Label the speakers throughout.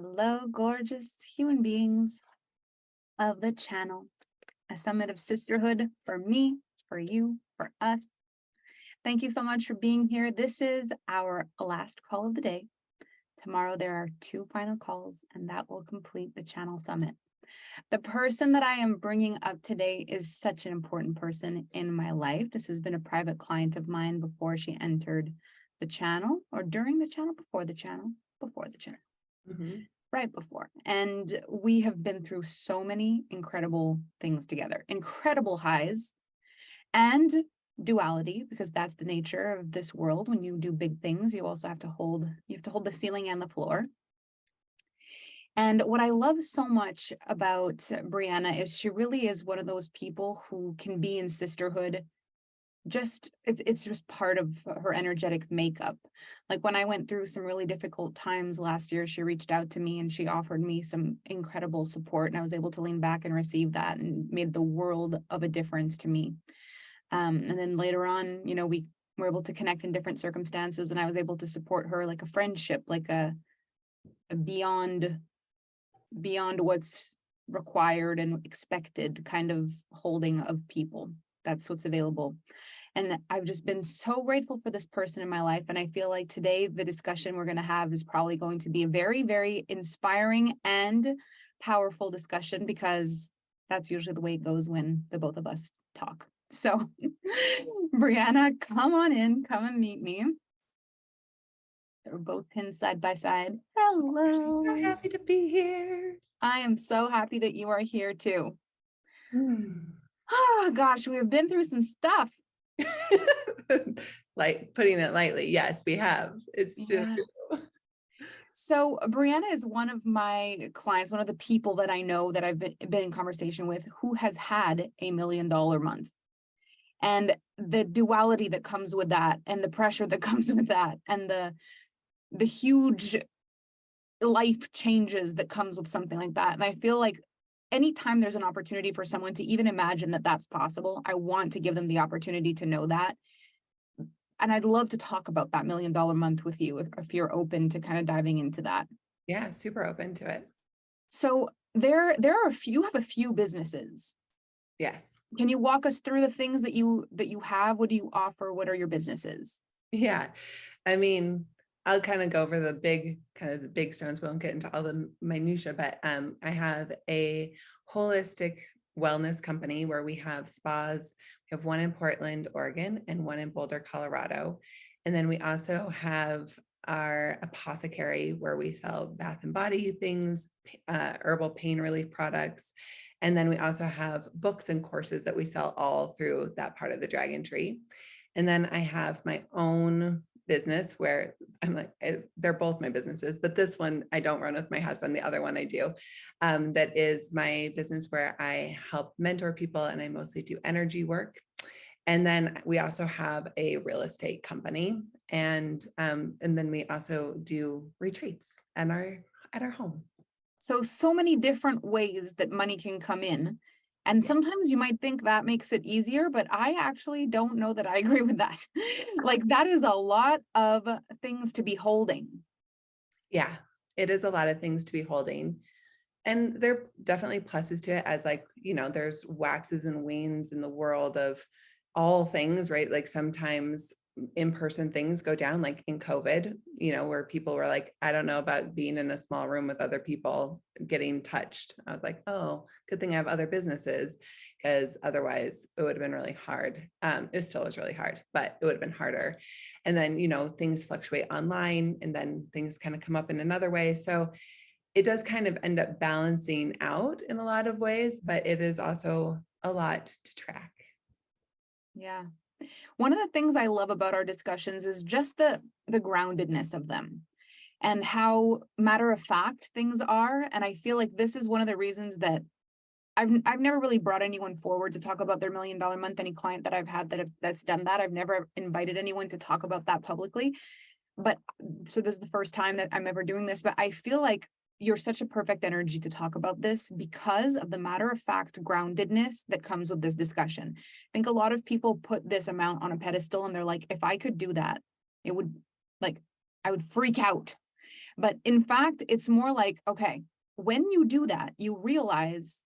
Speaker 1: Hello, gorgeous human beings of the channel. A summit of sisterhood for me, for you, for us. Thank you so much for being here. This is our last call of the day. Tomorrow there are 2 final calls, and that will complete the channel summit. The person that I am bringing up today is such an important person in my life. This has been a private client of mine before she entered the channel, or during the channel, before the channel. Right before. And we have been through so many incredible things together, incredible highs and duality, because that's the nature of this world. When you do big things, you also have to hold the ceiling and the floor. And what I love so much about Briana is she really is one of those people who can be in sisterhood. It's just part of her energetic makeup. Like when I went through some really difficult times last year, she reached out to me and she offered me some incredible support, and I was able to lean back and receive that, and made the world of a difference to me. And then later on, we were able to connect in different circumstances, and I was able to support her like a friendship, like a beyond what's required and expected kind of holding of people. That's what's available. And I've just been so grateful for this person in my life. And I feel like today, the discussion we're going to have is probably going to be a very, very inspiring and powerful discussion, because that's usually the way it goes when the both of us talk. So Briana, come on in, come and meet me. We're both pinned side by side. Hello.
Speaker 2: I'm so happy to be here.
Speaker 1: I am so happy that you are here too. Oh gosh, we have been through some stuff.
Speaker 2: Like putting it lightly. Yes, we have. It's just
Speaker 1: So Briana is one of my clients, one of the people that I know that I've been in conversation with, who has had $1 million month. And the duality that comes with that, and the pressure that comes with that, and the huge life changes that comes with something like that. And I feel like anytime there's an opportunity for someone to even imagine that that's possible, I want to give them the opportunity to know that. And I'd love to talk about that $1 million month with you if you're open to kind of diving into that.
Speaker 2: Yeah, super open to it.
Speaker 1: So there are you have a few businesses.
Speaker 2: Yes.
Speaker 1: Can you walk us through the things that you have? What do you offer? What are your businesses?
Speaker 2: Yeah. I mean, I'll kind of go over the big stones. We won't get into all the minutia, but I have a holistic wellness company where we have spas. We have one in Portland, Oregon, and one in Boulder, Colorado. And then we also have our apothecary, where we sell bath and body things, herbal pain relief products. And then we also have books and courses that we sell all through that part of the Dragon Tree. And then I have my own business where I'm like, they're both my businesses, but this one I don't run with my husband. The other one I do. That is my business where I help mentor people, and I mostly do energy work. And then we also have a real estate company, and then we also do retreats at our home.
Speaker 1: So many different ways that money can come in. And sometimes you might think that makes it easier, but I actually don't know that I agree with that. Like, that is a lot of things to be holding.
Speaker 2: Yeah, it is a lot of things to be holding. And there are definitely pluses to it, as there's waxes and wanes in the world of all things, right? Like sometimes in-person things go down, like in COVID, where people were like, I don't know about being in a small room with other people getting touched. I was like, oh, good thing I have other businesses, because otherwise it would have been really hard. It still was really hard, but it would have been harder. And then, things fluctuate online, and then things kind of come up in another way. So it does kind of end up balancing out in a lot of ways, but it is also a lot to track.
Speaker 1: Yeah. One of the things I love about our discussions is just the groundedness of them, and how matter of fact things are. And I feel like this is one of the reasons that I've never really brought anyone forward to talk about their $1 million month. Any client that I've had that's done that, I've never invited anyone to talk about that publicly. But so this is the first time that I'm ever doing this, but I feel like you're such a perfect energy to talk about this because of the matter of fact groundedness that comes with this discussion. I think a lot of people put this amount on a pedestal, and they're like, if I could do that, it would, like, I would freak out. But in fact, it's more like, okay, when you do that, you realize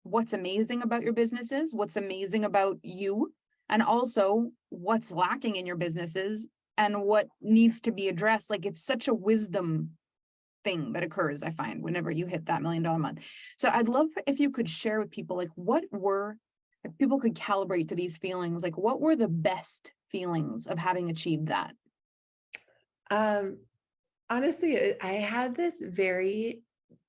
Speaker 1: what's amazing about your businesses, what's amazing about you, and also what's lacking in your businesses and what needs to be addressed. Like it's such a wisdom thing that occurs, I find, whenever you hit that $1 million month. So I'd love if you could share with people, like if people could calibrate to these feelings, like what were the best feelings of having achieved that?
Speaker 2: Um, Honestly, I had this very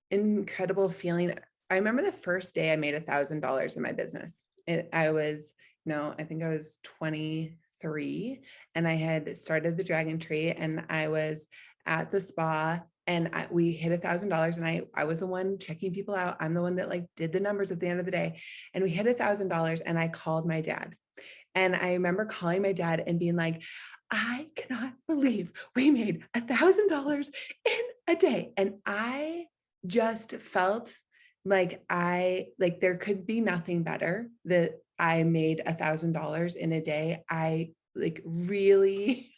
Speaker 2: incredible feeling. I remember the first day I made $1,000 in my business. I was, I think I was 23 and I had started the Dragon Tree and I was at the spa and we hit $1,000 and I was the one checking people out. I'm the one that like did the numbers at the end of the day and we hit $1,000 and I called my dad. And I remember calling my dad and being like, I cannot believe we made $1,000 in a day. And I just felt like there could be nothing better that I made $1,000 in a day. I like really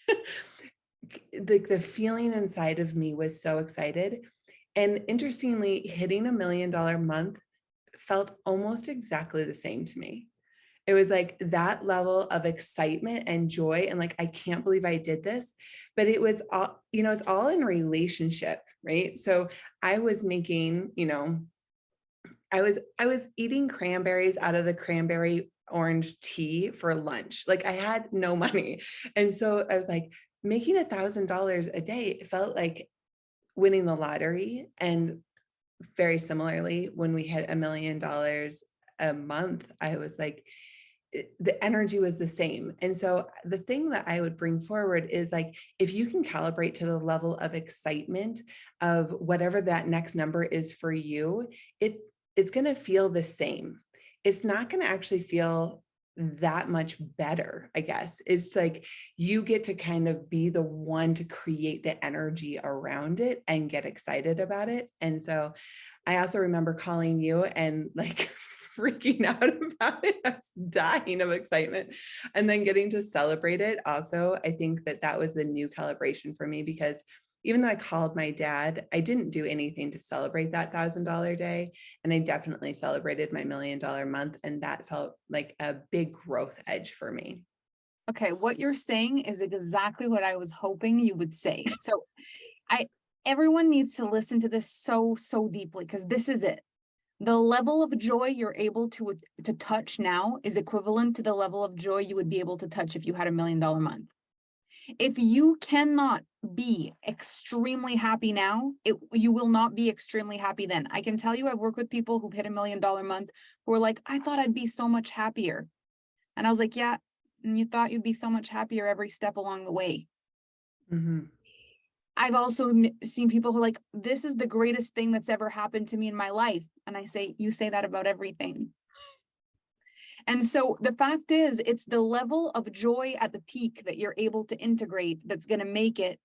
Speaker 2: the feeling inside of me was so excited. And interestingly, hitting $1 million month felt almost exactly the same to me. It was like that level of excitement and joy and like I can't believe I did this, but it was all, it's all in relationship, right? So I was making, I was eating cranberries out of the cranberry orange tea for lunch. Like I had no money. And so I was like making $1,000 a day, it felt like winning the lottery. And very similarly, when we hit $1 million a month, I was like, the energy was the same. And so the thing that I would bring forward is like, if you can calibrate to the level of excitement of whatever that next number is for you, it's going to feel the same. It's not going to actually feel that much better, I guess. It's like you get to kind of be the one to create the energy around it and get excited about it. And so I also remember calling you and like freaking out about it. I was dying of excitement. And then getting to celebrate it. Also, I think that was the new calibration for me because even though I called my dad, I didn't do anything to celebrate that $1,000 day. And I definitely celebrated my $1 million month. And that felt like a big growth edge for me.
Speaker 1: Okay, what you're saying is exactly what I was hoping you would say. So I everyone needs to listen to this so deeply because this is it. The level of joy you're able to touch now is equivalent to the level of joy you would be able to touch if you had $1 million month. If you cannot be extremely happy now, you will not be extremely happy then. I can tell you I've worked with people who've hit $1 million month who are like, I thought I'd be so much happier. And I was like, yeah, and you thought you'd be so much happier every step along the way.
Speaker 2: Mhm.
Speaker 1: I've also seen people who are like, this is the greatest thing that's ever happened to me in my life. And I say, you say that about everything. And so the fact is, it's the level of joy at the peak that you're able to integrate that's going to make it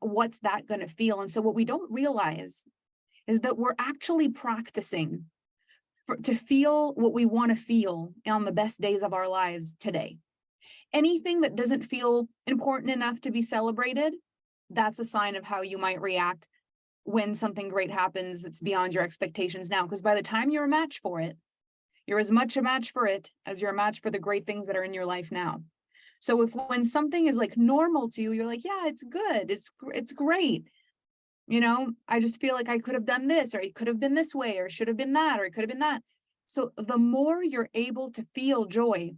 Speaker 1: what's that going to feel. And so what we don't realize is that we're actually practicing to feel what we want to feel on the best days of our lives today. Anything that doesn't feel important enough to be celebrated, that's a sign of how you might react when something great happens that's beyond your expectations now. Because by the time you're a match for it, you're as much a match for it as you're a match for the great things that are in your life now. So when something is like normal to you, you're like, yeah, it's good. It's great. I just feel like I could have done this, or it could have been this way, or should have been that, or it could have been that. So the more you're able to feel joy,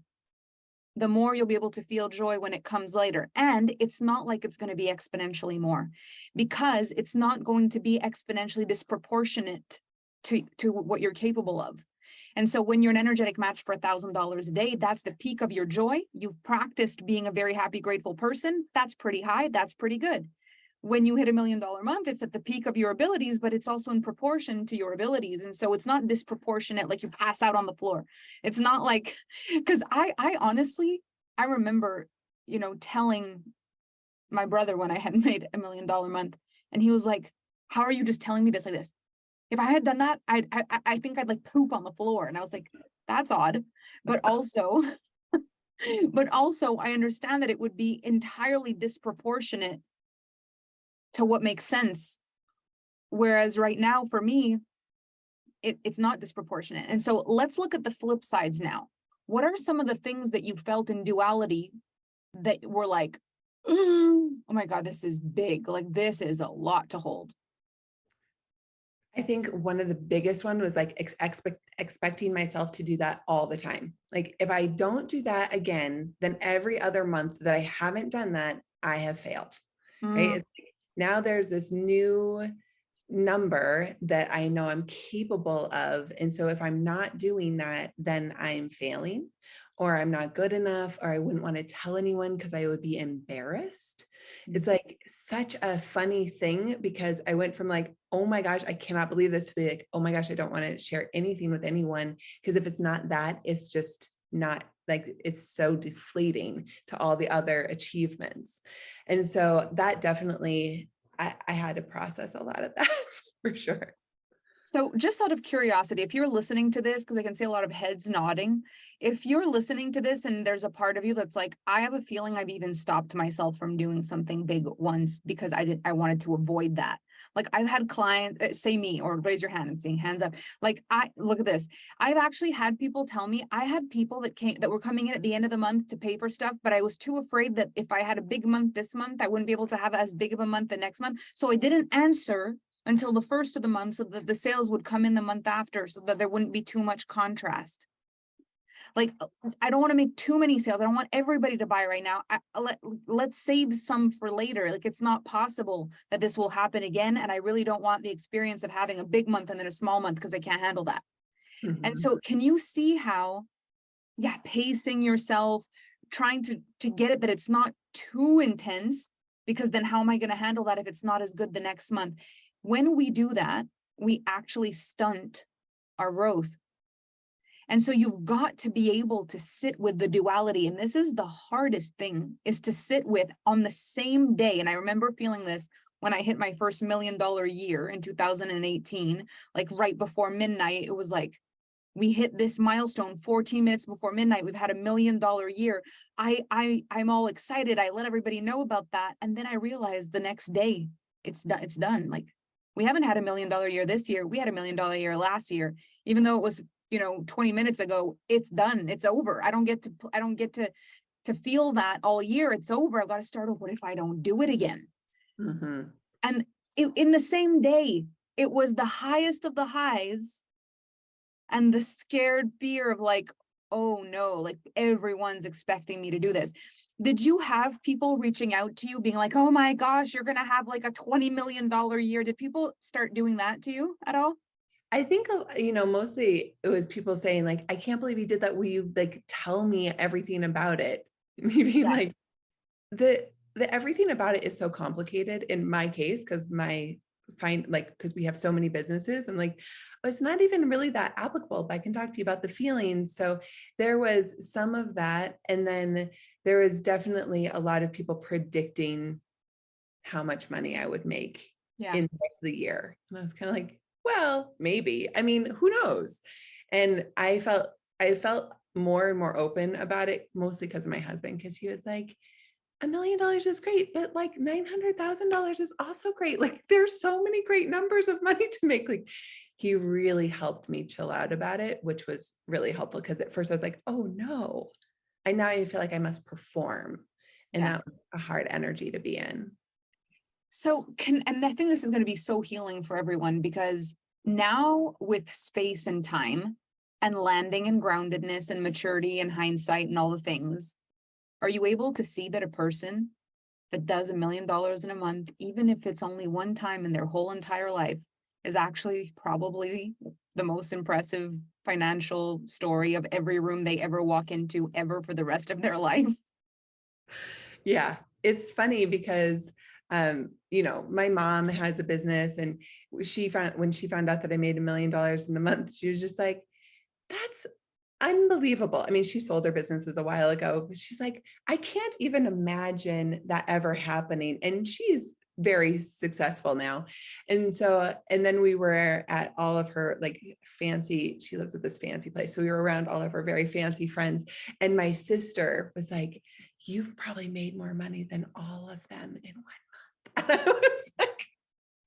Speaker 1: the more you'll be able to feel joy when it comes later. And it's not like it's going to be exponentially more, because it's not going to be exponentially disproportionate to what you're capable of. And so when you're an energetic match for $1,000 a day, that's the peak of your joy. You've practiced being a very happy, grateful person. That's pretty high. That's pretty good. When you hit $1 million month, it's at the peak of your abilities, but it's also in proportion to your abilities. And so it's not disproportionate, like you pass out on the floor. It's not like, because I honestly, I remember, telling my brother when I had made $1 million month, and he was like, how are you just telling me this like this? If I had done that, I think I'd like poop on the floor. And I was like, that's odd. But also, I understand that it would be entirely disproportionate to what makes sense. Whereas right now, for me, it's not disproportionate. And so let's look at the flip sides now. What are some of the things that you felt in duality that were like, oh my God, this is big. Like, this is a lot to hold.
Speaker 2: I think one of the biggest one was like expecting myself to do that all the time. Like if I don't do that again, then every other month that I haven't done that, I have failed. Right.
Speaker 1: Mm,
Speaker 2: It's like, now there's this new number that I know I'm capable of. And so if I'm not doing that, then I'm failing, or I'm not good enough, or I wouldn't want to tell anyone because I would be embarrassed.
Speaker 1: mm,
Speaker 2: It's like such a funny thing because I went from like, oh my gosh, I cannot believe this, to be like, oh my gosh, I don't want to share anything with anyone. Because if it's not that, it's just not, like, it's so deflating to all the other achievements. And so that definitely, I had to process a lot of that for sure.
Speaker 1: So just out of curiosity, if you're listening to this, because I can see a lot of heads nodding, if you're listening to this and there's a part of you that's like, I have a feeling I've even stopped myself from doing something big once because I wanted to avoid that. Like I've had clients, say me, or raise your hand and saying hands up. Like look at this. I've actually had people tell me, I had people that were coming in at the end of the month to pay for stuff, but I was too afraid that if I had a big month this month, I wouldn't be able to have as big of a month the next month. So I didn't answer until the first of the month so that the sales would come in the month after, so that there wouldn't be too much contrast. Like, I don't want to make too many sales. I don't want everybody to buy right now. Let's save some for later. Like, it's not possible that this will happen again. And I really don't want the experience of having a big month and then a small month because I can't handle that. And
Speaker 2: Mhm.
Speaker 1: so can you see how, yeah, pacing yourself, trying to get it that it's not too intense, because then how am I going to handle that if it's not as good the next month? When we do that, we actually stunt our growth. And so you've got to be able to sit with the duality. And this is the hardest thing, is to sit with on the same day. And I remember feeling this when I hit my first $1 million year in 2018, like right before midnight. It was like, we hit this milestone 14 minutes before midnight. We've had $1 million year. I'm all excited. I let everybody know about that. And then I realized the next day it's done. It's done. Like, we haven't had $1 million year this year. We had $1 million year last year, even though it was, 20 minutes ago. It's done. It's over. I don't get to feel that all year. It's over. I've got to start over. What if I don't do it again?
Speaker 2: Mhm.
Speaker 1: And in the same day, it was the highest of the highs and the scared fear of like, oh no, like everyone's expecting me to do this. Did you have people reaching out to you being like, oh my gosh, you're going to have like a $20 million year? Did people start doing that to you at all?
Speaker 2: I think, mostly it was people saying like, I can't believe you did that. Will you like tell me everything about it? Me being
Speaker 1: Yeah.
Speaker 2: like, the everything about it is so complicated in my case, because because we have so many businesses. I'm like, oh, it's not even really that applicable, but I can talk to you about the feelings. So there was some of that. And then there was definitely a lot of people predicting how much money I would make
Speaker 1: Yeah.
Speaker 2: in the rest of the year. And I was kind of like, well, maybe. I mean, who knows? And I felt more and more open about it, mostly because of my husband, because he was like, $1 million is great, but like $900,000 is also great. Like there's so many great numbers of money to make. Like he really helped me chill out about it, which was really helpful. Because at first I was like, oh no, I feel like I must perform. And
Speaker 1: Yeah.
Speaker 2: that was a hard energy to be in.
Speaker 1: So and I think this is going to be so healing for everyone, because now with space and time and landing and groundedness and maturity and hindsight and all the things, are you able to see that a person that does $1 million in a month, even if it's only one time in their whole entire life, is actually probably the most impressive financial story of every room they ever walk into ever for the rest of their life?
Speaker 2: Yeah, it's funny because my mom has a business, and when she found out that I made $1 million in a month, she was just like, that's unbelievable. I mean, she sold her businesses a while ago, but she's like, I can't even imagine that ever happening. And she's very successful now. And then we were at all of her like fancy, she lives at this fancy place. So we were around all of her very fancy friends. And my sister was like, you've probably made more money than all of them in one. And I was like,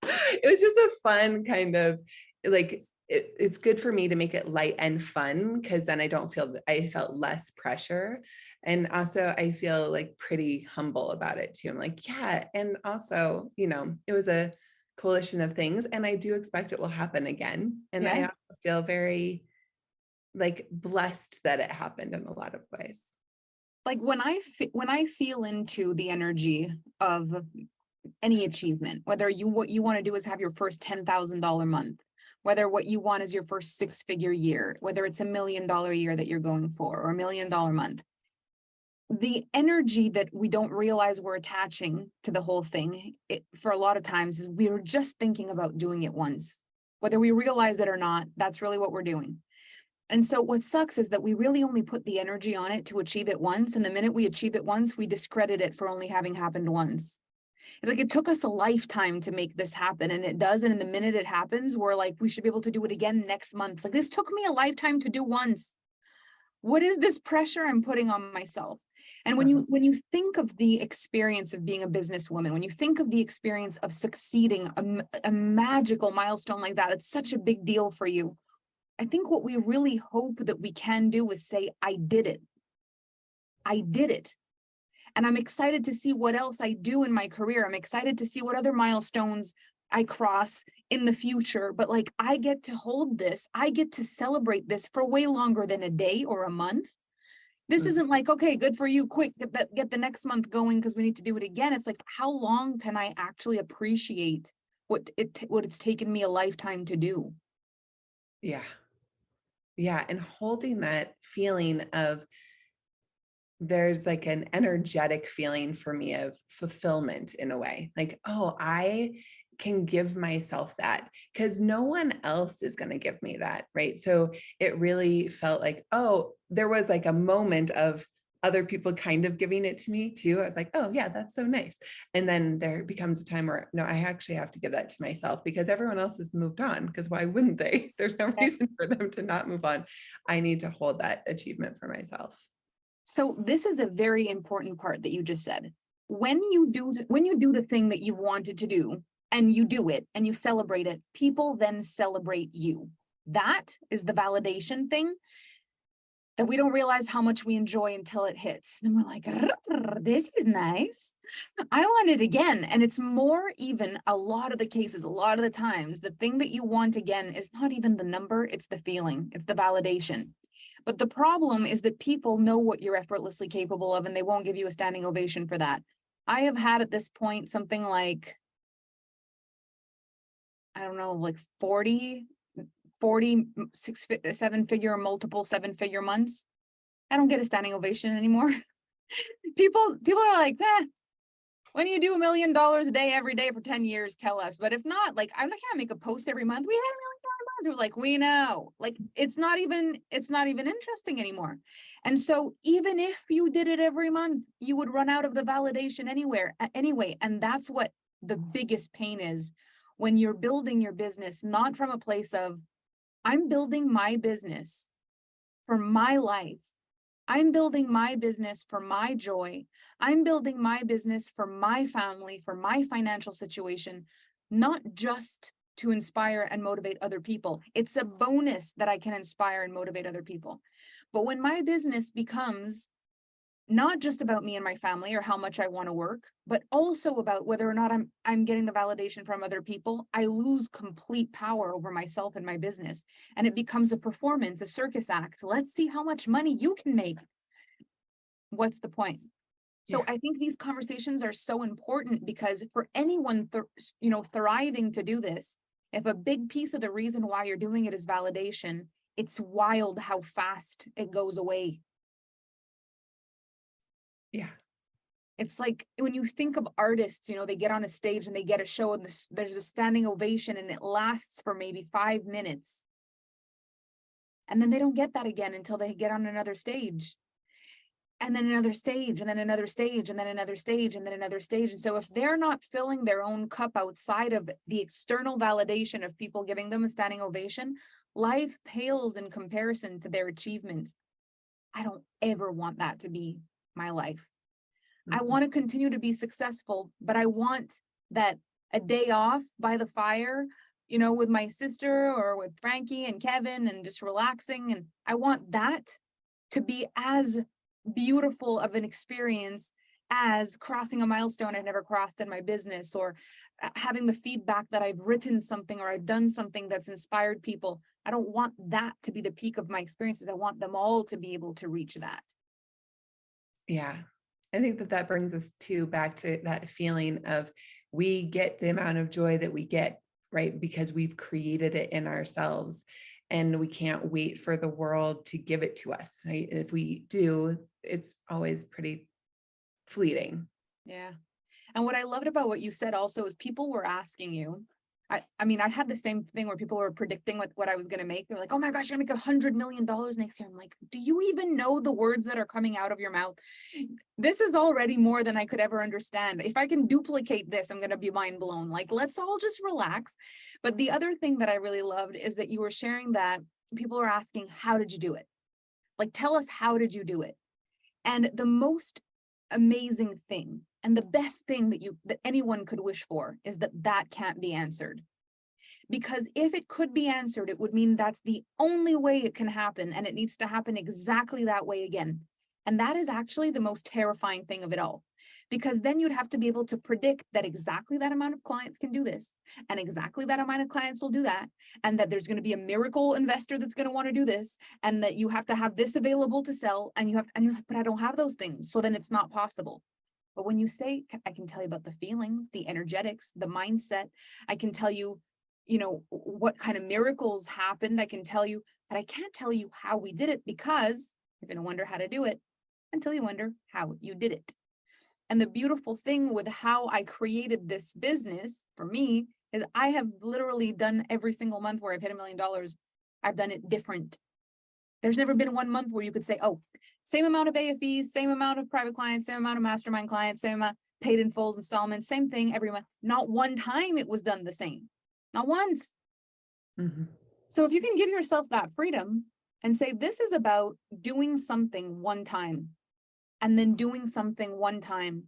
Speaker 2: it was just a fun kind of like, it's good for me to make it light and fun because then I felt less pressure. And also I feel like pretty humble about it too. I'm like, yeah. And also, it was a coalition of things and I do expect it will happen again. And I
Speaker 1: Yeah.
Speaker 2: also feel very like blessed that it happened in a lot of ways.
Speaker 1: Like when I feel into the energy of any achievement, whether what you want to do is have your first $10,000 month, whether what you want is your first six-figure year, whether it's $1 million year that you're going for or $1 million month, the energy that we don't realize we're attaching to the whole thing, for a lot of times, is we're just thinking about doing it once. Whether we realize it or not, that's really what we're doing. And so what sucks is that we really only put the energy on it to achieve it once. And the minute we achieve it once, we discredit it for only having happened once. It's like it took us a lifetime to make this happen, and it does. And in the minute it happens, we're like, we should be able to do it again next month. It's like, this took me a lifetime to do once. What is this pressure I'm putting on myself? And when you think of the experience of being a businesswoman, when you think of the experience of succeeding, a magical milestone like that, it's such a big deal for you. I think what we really hope that we can do is say, I did it. I did it. And I'm excited to see what else I do in my career. I'm excited to see what other milestones I cross in the future. But like, I get to hold this. I get to celebrate this for way longer than a day or a month. This
Speaker 2: Mhm.
Speaker 1: isn't like, okay, good for you, quick, get the next month going because we need to do it again. It's like, how long can I actually appreciate what it's taken me a lifetime to do?
Speaker 2: Yeah. Yeah. And holding that feeling of there's like an energetic feeling for me of fulfillment in a way. Like, oh, I can give myself that because no one else is going to give me that. Right. So it really felt like, oh, there was like a moment of other people kind of giving it to me too. I was like, oh, yeah, that's so nice. And then there becomes a time where, no, I actually have to give that to myself because everyone else has moved on. Because why wouldn't they? There's no reason for them to not move on. I need to hold that achievement for myself.
Speaker 1: So this is a very important part that you just said. When you do the thing that you wanted to do and you do it and you celebrate it, people then celebrate you. That is the validation thing that we don't realize how much we enjoy until it hits. And we're like, this is nice. I want it again. And it's more even a lot of the cases, a lot of the times, the thing that you want again is not even the number, it's the feeling, it's the validation. But the problem is that people know what you're effortlessly capable of, and they won't give you a standing ovation for that. I have had at this point something like, I don't know, like 40 seven-figure or multiple seven-figure months. I don't get a standing ovation anymore. People are like, when you do $1 million a day every day for 10 years, tell us. But if not, like, I can't make a post every month. We had $1 million a month. We're like, we know, like, it's not even interesting anymore. And so even if you did it every month, you would run out of the validation anyway. And that's what the biggest pain is when you're building your business, not from a place of, I'm building my business for my life. I'm building my business for my joy. I'm building my business for my family, for my financial situation, not just to inspire and motivate other people. It's a bonus that I can inspire and motivate other people. But when my business becomes not just about me and my family or how much I want to work, but also about whether or not I'm getting the validation from other people, I lose complete power over myself and my business. And it becomes a performance, a circus act. Let's see how much money you can make. What's the point? So
Speaker 2: Yeah.
Speaker 1: I think these conversations are so important because for anyone, thriving to do this, if a big piece of the reason why you're doing it is validation, it's wild how fast it goes away.
Speaker 2: Yeah.
Speaker 1: It's like when you think of artists, they get on a stage and they get a show and there's a standing ovation and it lasts for maybe 5 minutes. And then they don't get that again until they get on another stage. And then another stage, and then another stage, and then another stage, and then another stage. And so if they're not filling their own cup outside of the external validation of people giving them a standing ovation, life pales in comparison to their achievements. I don't ever want that to be my life. I
Speaker 2: Mhm.
Speaker 1: want to continue to be successful, but I want that a day off by the fire, with my sister or with Frankie and Kevin and just relaxing. And I want that to be as beautiful of an experience as crossing a milestone I've never crossed in my business, or having the feedback that I've written something or I've done something that's inspired people. I don't want that to be the peak of my experiences. I want them all to be able to reach that.
Speaker 2: Yeah. I think that brings us back to that feeling of we get the amount of joy that we get, right? Because we've created it in ourselves, and we can't wait for the world to give it to us, right? If we do, it's always pretty fleeting.
Speaker 1: Yeah. And what I loved about what you said also is people were asking you. I mean, I had the same thing where people were predicting what I was going to make. They're like, oh my gosh, you're going to make $100 million next year. I'm like, do you even know the words that are coming out of your mouth? This is already more than I could ever understand. If I can duplicate this, I'm going to be mind blown. Like, let's all just relax. But the other thing that I really loved is that you were sharing that people are asking, how did you do it? Like, tell us, how did you do it? And the most amazing thing and the best thing that anyone could wish for is that can't be answered. Because if it could be answered, it would mean that's the only way it can happen, and it needs to happen exactly that way again. And that is actually the most terrifying thing of it all, because then you'd have to be able to predict that exactly that amount of clients can do this, and exactly that amount of clients will do that, and that there's going to be a miracle investor that's going to want to do this, and that you have to have this available to sell, but I don't have those things, so then it's not possible. But when you say, I can tell you about the feelings, the energetics, the mindset, I can tell you, what kind of miracles happened, I can tell you, but I can't tell you how we did it, because you're going to wonder how to do it until you wonder how you did it. And the beautiful thing with how I created this business for me is I have literally done every single month where I've hit $1 million. I've done it different. There's never been one month where you could say, oh, same amount of AFEs, same amount of private clients, same amount of mastermind clients, same amount paid in fulls installments, same thing every month. Not one time it was done the same. Not once.
Speaker 2: Mm-hmm.
Speaker 1: So if you can give yourself that freedom and say, this is about doing something one time, and then doing something one time,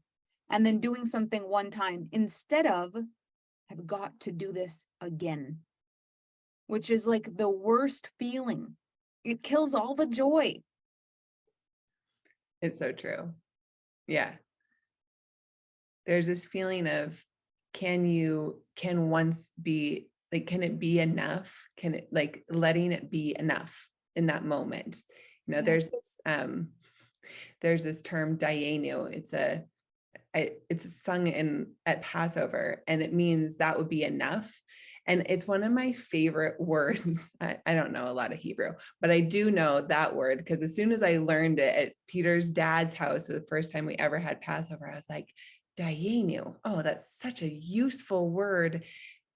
Speaker 1: and then doing something one time, instead of, I've got to do this again, which is like the worst feeling. It kills all the joy.
Speaker 2: It's so true. Yeah. There's this feeling of, can it be enough? Can it, like, letting it be enough in that moment?
Speaker 1: Yeah.
Speaker 2: There's this term Dayenu. It's sung at Passover, and it means that would be enough. And it's one of my favorite words. I don't know a lot of Hebrew, but I do know that word, because as soon as I learned it at Peter's dad's house, for the first time we ever had Passover, I was like, Dayenu. Oh, that's such a useful word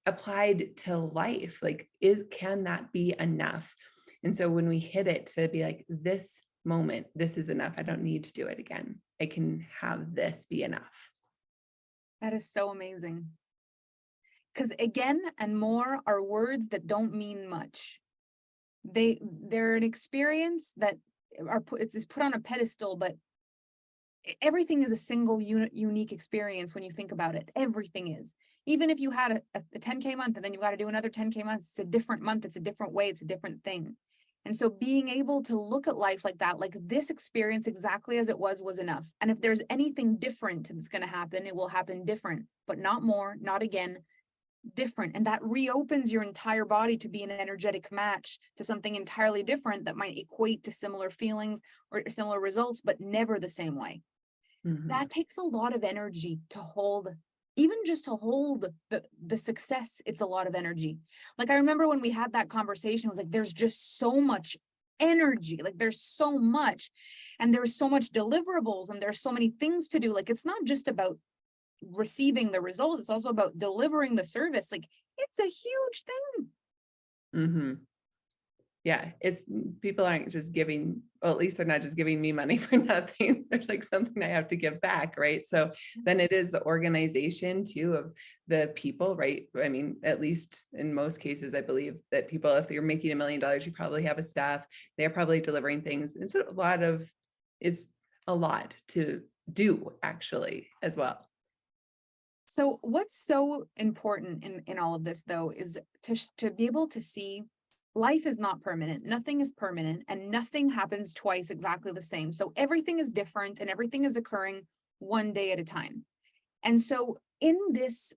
Speaker 2: applied to life. Like, can that be enough? And so when we hit it, to be like, this moment, this is enough. I don't need to do it again. I can have this be enough.
Speaker 1: That is so amazing. Because again and more are words that don't mean much. They're an experience that it's put on a pedestal, but everything is a single unique experience when you think about it. Everything is. Even if you had a 10K month and then you got to do another 10K month, it's a different month, it's a different way, it's a different thing. And so being able to look at life like that, like this experience exactly as it was enough. And if there's anything different that's going to happen, it will happen different, but not more, not again, different. And that reopens your entire body to be an energetic match to something entirely different that might equate to similar feelings or similar results, but never the same way.
Speaker 2: Mm-hmm.
Speaker 1: That takes a lot of energy to hold. Even just to hold the success, it's a lot of energy. Like, I remember when we had that conversation, it was like, there's just so much energy. Like, there's so much, and there's so much deliverables, and there's so many things to do. Like, it's not just about receiving the result, it's also about delivering the service. Like, it's a huge thing.
Speaker 2: Mm-hmm. Yeah, people aren't just giving, well, at least they're not just giving me money for nothing. There's like something I have to give back, right? So then it is the organization too of the people, right? I mean, at least in most cases, I believe that people, if you're making $1 million, you probably have a staff, they're probably delivering things. It's a lot to do actually as well.
Speaker 1: So what's so important in all of this though is to be able to see life is not permanent. Nothing is permanent and nothing happens twice exactly the same. So everything is different and everything is occurring one day at a time. And so in this,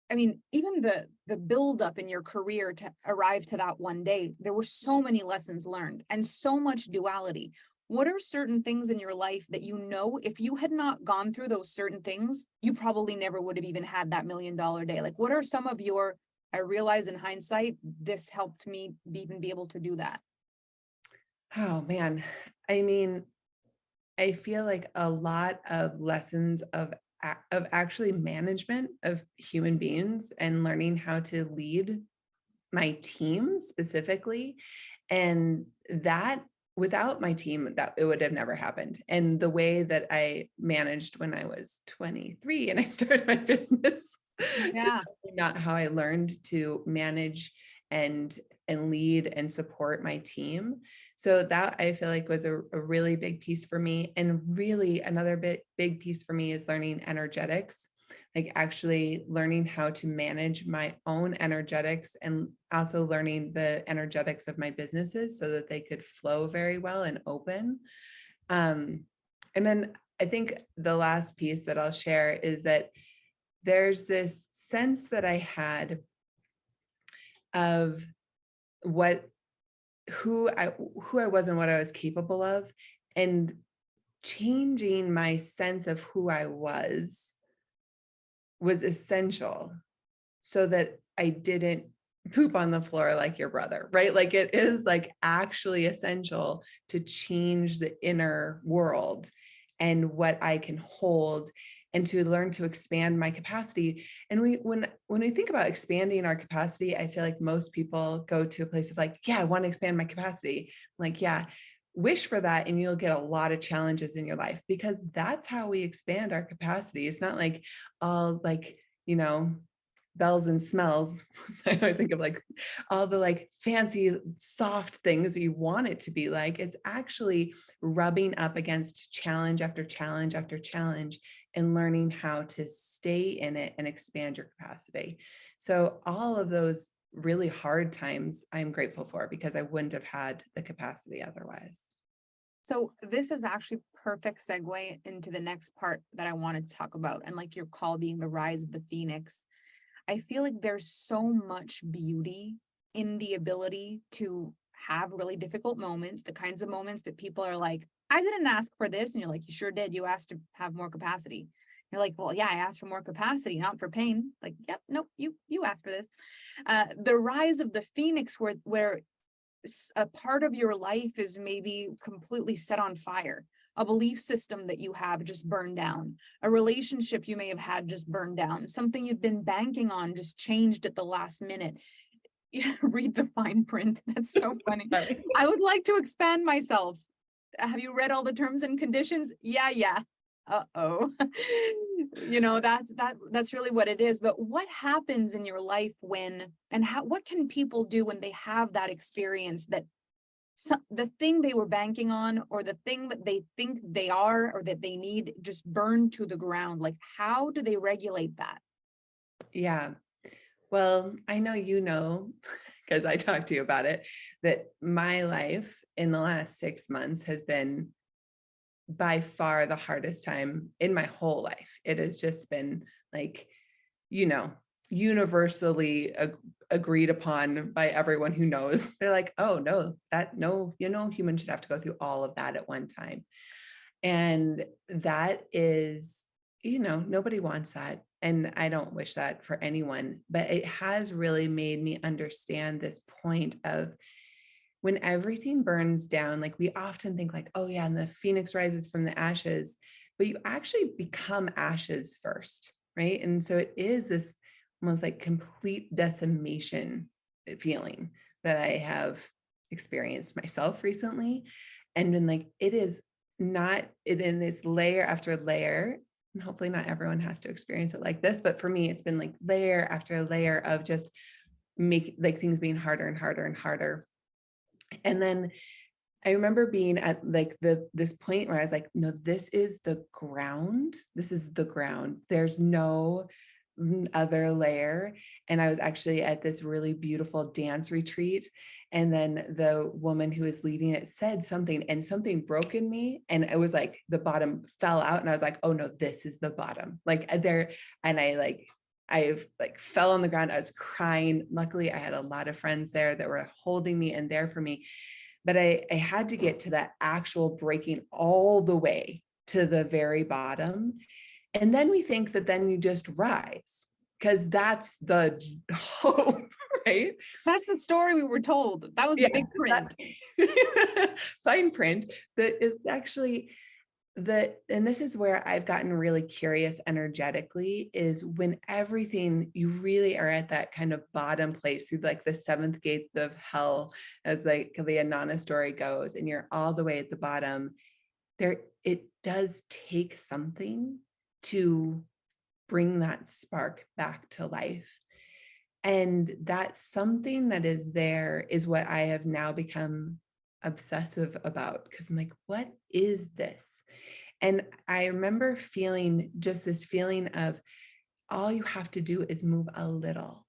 Speaker 1: I mean, even the build up in your career to arrive to that one day, there were so many lessons learned and so much duality. What are certain things in your life that you know if you had not gone through those certain things, you probably never would have even had that $1 million day? Like, what are some of your, I realize in hindsight, this helped me even be able to do that?
Speaker 2: Oh man. I mean, I feel like a lot of lessons of actually management of human beings and learning how to lead my team specifically. And that without my team, that it would have never happened. And the way that I managed when I was 23 and I started my business is
Speaker 1: Yeah.
Speaker 2: definitely not how I learned to manage and lead and support my team. So that I feel like was a really big piece for me. And really another big piece for me is learning energetics, like actually learning how to manage my own energetics and also learning the energetics of my businesses so that they could flow very well and open. Um, and then I think the last piece that I'll share is that there's this sense that I had of what who I was and what I was capable of, and changing my sense of who I was essential so that I didn't poop on the floor like your brother, right? Like it is like actually essential to change the inner world and what I can hold and to learn to expand my capacity. And when we think about expanding our capacity, I feel like most people go to a place of like, yeah, I want to expand my capacity. Like, yeah, wish for that and you'll get a lot of challenges in your life because that's how we expand our capacity. It's not like all like, you know, bells and smells. So I always think of like all the like fancy soft things you want it to be like. It's actually rubbing up against challenge after challenge after challenge and learning how to stay in it and expand your capacity. So all of those really hard times I'm grateful for because I wouldn't have had the capacity otherwise.
Speaker 1: So this is actually perfect segue into the next part that I wanted to talk about, and like your call being the rise of the phoenix. I feel like there's so much beauty in the ability to have really difficult moments, the kinds of moments that people are like, I didn't ask for this. And you're like, you sure did. You asked to have more capacity. You're like, well, yeah, I asked for more capacity, not for pain. Like, yep, nope, you asked for this. The rise of the phoenix, where a part of your life is maybe completely set on fire. A belief system that you have just burned down. A relationship you may have had just burned down. Something you've been banking on just changed at the last minute. Yeah, read the fine print. That's so funny.
Speaker 2: Sorry.
Speaker 1: I would like to expand myself. Have you read all the terms and conditions? Yeah, yeah. Uh-oh. That's really what it is. But what happens in your life when, and how, what can people do when they have that experience that the thing they were banking on or the thing that they think they are or that they need just burned to the ground? Like, how do they regulate that?
Speaker 2: Yeah. Well, I know, because I talked to you about it, that my life in the last 6 months has been by far the hardest time in my whole life. It has just been like, you know, universally agreed upon by everyone who knows. They're like, oh no, no, human should have to go through all of that at one time. And that is, nobody wants that. And I don't wish that for anyone, but it has really made me understand this point of when everything burns down, like we often think like, oh yeah, and the phoenix rises from the ashes, but you actually become ashes first, right? And so it is this almost like complete decimation feeling that I have experienced myself recently. And then like, it is not it in this layer after layer. And hopefully not everyone has to experience it like this, but for me, it's been like layer after layer of just make like things being harder and harder and harder. And then I remember being at like this point where I was like, no, this is the ground. This is the ground. There's no other layer. And I was actually at this really beautiful dance retreat. And then the woman who was leading it said something, and something broke in me. And it was like the bottom fell out. And I was like, oh no, this is the bottom. Like there, and I fell on the ground. I was crying. Luckily, I had a lot of friends there that were holding me and there for me. But I had to get to that actual breaking all the way to the very bottom. And then we think that then you just rise, because that's the hope, right?
Speaker 1: That's the story we were told. That was
Speaker 2: Yeah,
Speaker 1: big print.
Speaker 2: fine print that is actually and this is where I've gotten really curious energetically, is when everything, you really are at that kind of bottom place through like the seventh gate of hell, as like the Anana story goes, and you're all the way at the bottom. It does take something to bring that spark back to life. And that something that is there is what I have now become obsessive about, because I'm like, what is this? And I remember feeling just this feeling of, all you have to do is move a little.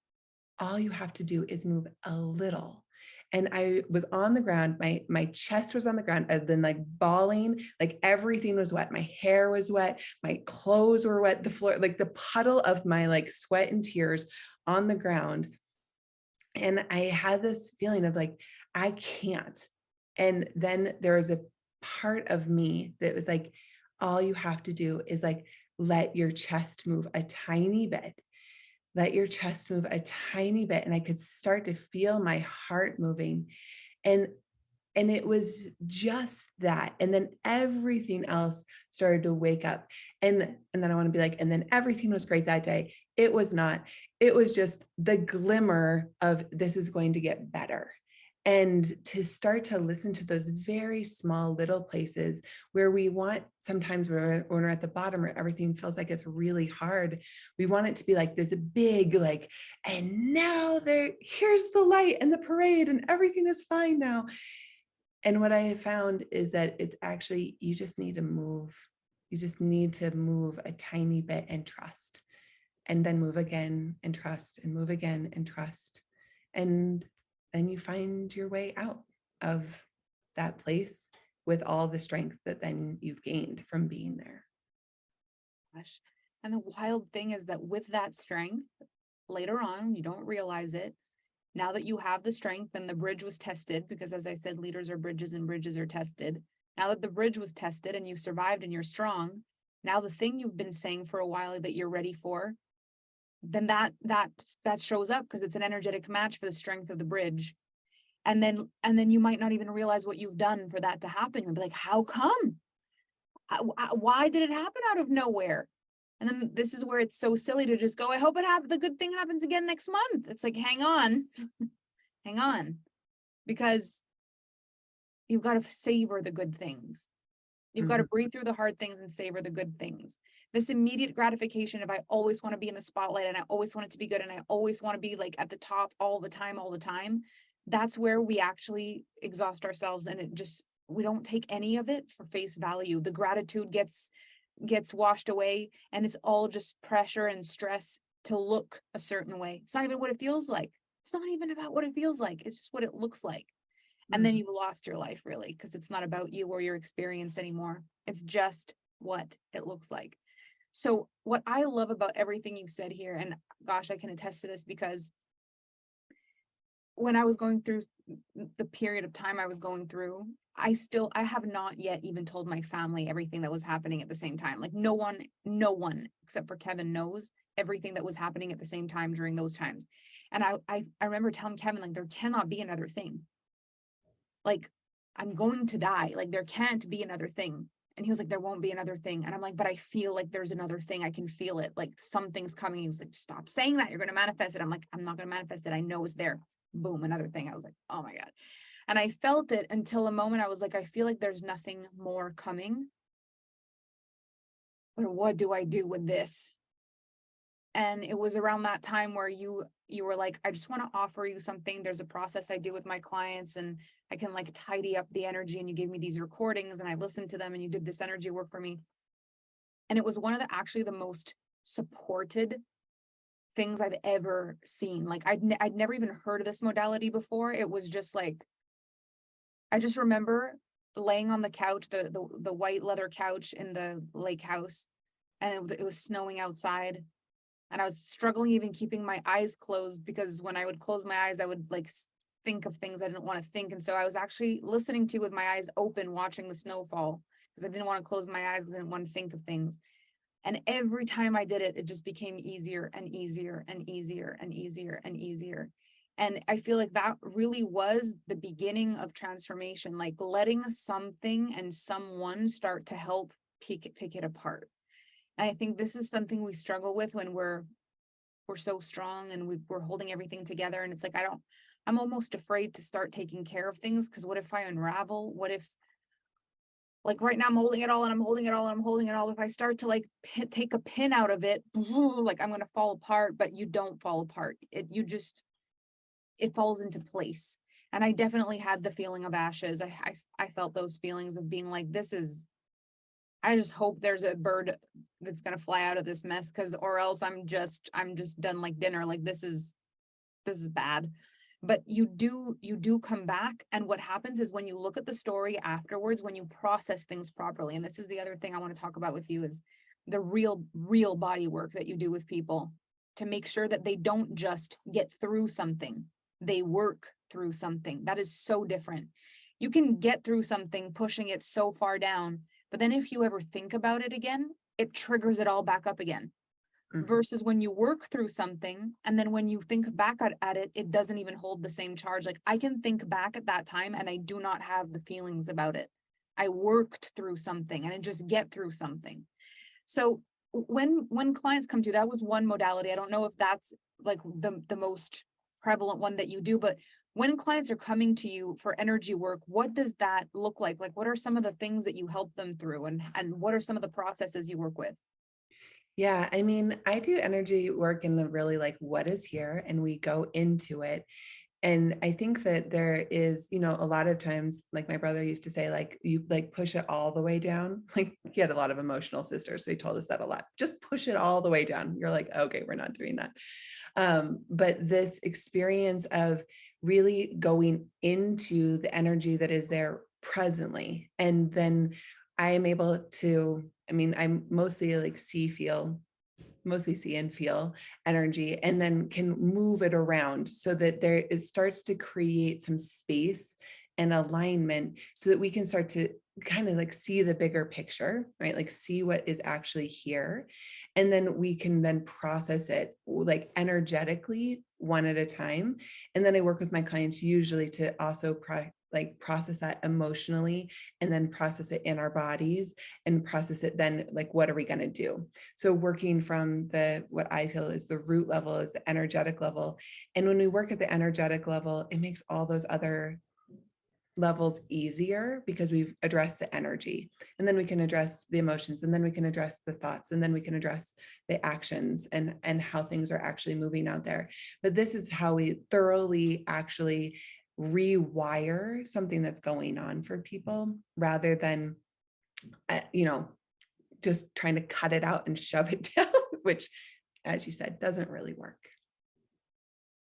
Speaker 2: All you have to do is move a little. And I was on the ground, my chest was on the ground. I've been like bawling, like everything was wet. My hair was wet, my clothes were wet, the floor, like the puddle of my like sweat and tears on the ground. And I had this feeling of like, I can't. And then there was a part of me that was like, all you have to do is like, let your chest move a tiny bit. Let your chest move a tiny bit. And I could start to feel my heart moving. And it was just that. And then everything else started to wake up. And then I want to be like, and then everything was great that day. It was not. It was just the glimmer of, this is going to get better. And to start to listen to those very small little places where we want, sometimes when we're at the bottom where everything feels like it's really hard, we want it to be like this big, like, and now here's the light and the parade and everything is fine now. And what I have found is that it's actually, you just need to move. You just need to move a tiny bit and trust, and then move again and trust, and move again and trust. And then you find your way out of that place with all the strength that then you've gained from being there.
Speaker 1: Gosh. And the wild thing is that with that strength, later on, you don't realize it. Now that you have the strength and the bridge was tested, because as I said, leaders are bridges and bridges are tested. Now that the bridge was tested and you survived and you're strong, now the thing you've been saying for a while that you're ready for, then that shows up because it's an energetic match for the strength of the bridge. And then you might not even realize what you've done for that to happen. You'll be like, how come? Why did it happen out of nowhere? And then this is where it's so silly to just go, I hope the good thing happens again next month. It's like, hang on, hang on, because you've got to savor the good things. You've got to breathe through the hard things and savor the good things. This immediate gratification of, I always want to be in the spotlight and I always want it to be good and I always want to be like at the top all the time. That's where we actually exhaust ourselves, and we don't take any of it for face value. The gratitude gets washed away, and it's all just pressure and stress to look a certain way. It's not even what it feels like. It's not even about what it feels like. It's just what it looks like. And then you've lost your life, really, because it's not about you or your experience anymore. It's just what it looks like. So what I love about everything you've said here, and gosh, I can attest to this, because when I was going through the period of time I was going through, I have not yet even told my family everything that was happening at the same time. Like no one except for Kevin knows everything that was happening at the same time during those times. And I remember telling Kevin, like, there cannot be another thing. Like, I'm going to die. Like, there can't be another thing. And he was like, there won't be another thing. And I'm like, but I feel like there's another thing. I can feel it. Like something's coming. He was like, stop saying that. You're going to manifest it. I'm like, I'm not going to manifest it. I know it's there. Boom, another thing. I was like, oh my God. And I felt it until a moment I was like, I feel like there's nothing more coming. But what do I do with this? And it was around that time where you were like, I just want to offer you something. There's a process I do with my clients and I can like tidy up the energy. And you gave me these recordings and I listened to them and you did this energy work for me. And it was one of the most supported things I've ever seen. Like I'd never even heard of this modality before. It was just like, I just remember laying on the couch, the white leather couch in the lake house, and it was snowing outside, and I was struggling even keeping my eyes closed, because when I would close my eyes, I would like think of things I didn't want to think. And so I was actually listening to with my eyes open, watching the snowfall, because I didn't want to close my eyes because I didn't want to think of things. And every time I did it, it just became easier and easier and easier and easier and easier. And I feel like that really was the beginning of transformation, like letting something and someone start to help pick it apart. And I think this is something we struggle with when we're so strong and we're holding everything together. And it's like, I'm almost afraid to start taking care of things, because what if I unravel? What if, like right now I'm holding it all and I'm holding it all and I'm holding it all. If I start to like take a pin out of it, like I'm going to fall apart. But you don't fall apart. It falls into place. And I definitely had the feeling of ashes. I felt those feelings of being like, I just hope there's a bird that's going to fly out of this mess, or else I'm just done like dinner. Like this is bad. But you do come back. And what happens is, when you look at the story afterwards, when you process things properly, and this is the other thing I want to talk about with you, is the real body work that you do with people to make sure that they don't just get through something, they work through something. That is so different. You can get through something pushing it so far down, but then if you ever think about it again, it triggers it all back up again.
Speaker 2: Mhm.
Speaker 1: Versus when you work through something, and then when you think back at it, it doesn't even hold the same charge. Like I can think back at that time and I do not have the feelings about it. I worked through something and I just get through something. So when clients come to you, that was one modality. I don't know if that's like the most prevalent one that you do, but when clients are coming to you for energy work, what does that look like? Like what are some of the things that you help them through, and what are some of the processes you work with?
Speaker 2: Yeah, I mean, I do energy work in the really like what is here, and we go into it. And I think that there is, a lot of times, like my brother used to say, like, you like push it all the way down. Like he had a lot of emotional sisters. So he told us that a lot. Just push it all the way down. You're like, okay, we're not doing that. But this experience of really going into the energy that is there presently. And then I am able to, I mean, I'm mostly like mostly see and feel energy, and then can move it around so that it starts to create some space and alignment, so that we can start to kind of like see the bigger picture, right? Like see what is actually here. And then we can then process it like energetically one at a time. And then I work with my clients usually to also process that emotionally, and then process it in our bodies, and process it then like what are we going to do. So working from what I feel is the root level, is the energetic level. And when we work at the energetic level, it makes all those other levels easier, because we've addressed the energy, and then we can address the emotions, and then we can address the thoughts, and then we can address the actions, and how things are actually moving out there. But this is how we thoroughly actually rewire something that's going on for people, rather than uh, you know just trying to cut it out and shove it down, which, as you said, doesn't really work.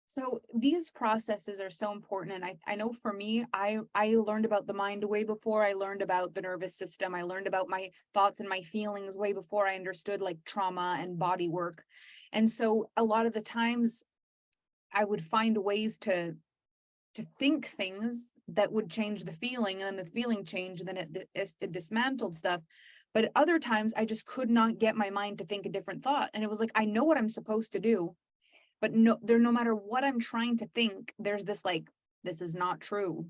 Speaker 1: So these processes are so important. And I know for me, I learned about the mind way before I learned about the nervous system. I learned about my thoughts and my feelings way before I understood like trauma and body work. And so a lot of the times I would find ways to think things that would change the feeling, and then the feeling changed, and then it dismantled stuff. But other times I just could not get my mind to think a different thought. And it was like, I know what I'm supposed to do, but no matter what I'm trying to think, there's this like, this is not true.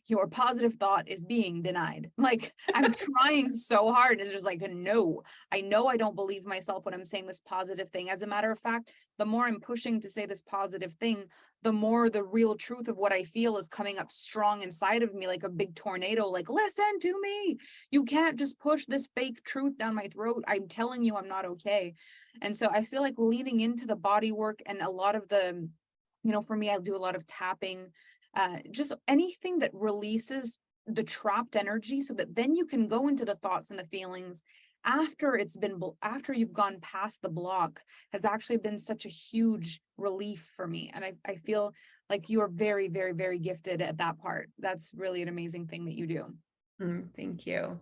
Speaker 1: Your positive thought is being denied. Like I'm trying so hard. It's just like, no, I know I don't believe myself when I'm saying this positive thing. As a matter of fact, the more I'm pushing to say this positive thing, the more the real truth of what I feel is coming up strong inside of me, like a big tornado. Like, listen to me. You can't just push this fake truth down my throat. I'm telling you, I'm not okay. And so I feel like leaning into the body work, and a lot of the, for me, I'll do a lot of tapping, just anything that releases the trapped energy, so that then you can go into the thoughts and the feelings after after you've gone past the block has actually been such a huge relief for me. And I feel like you are very, very, very gifted at that part. That's really an amazing thing that you do.
Speaker 2: Thank you.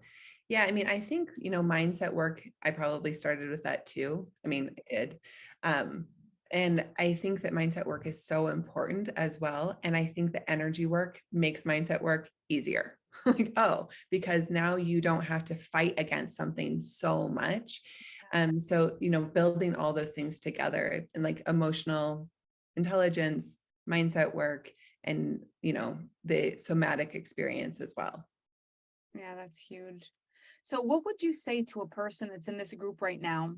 Speaker 2: Yeah, I mean, I think, mindset work, I probably started with that too. I mean, I did. Um, and I think that mindset work is so important as well. And I think the energy work makes mindset work easier. Like, oh, because now you don't have to fight against something so much. So, building all those things together and like emotional intelligence, mindset work, and, the somatic experience as well.
Speaker 1: Yeah, that's huge. So what would you say to a person that's in this group right now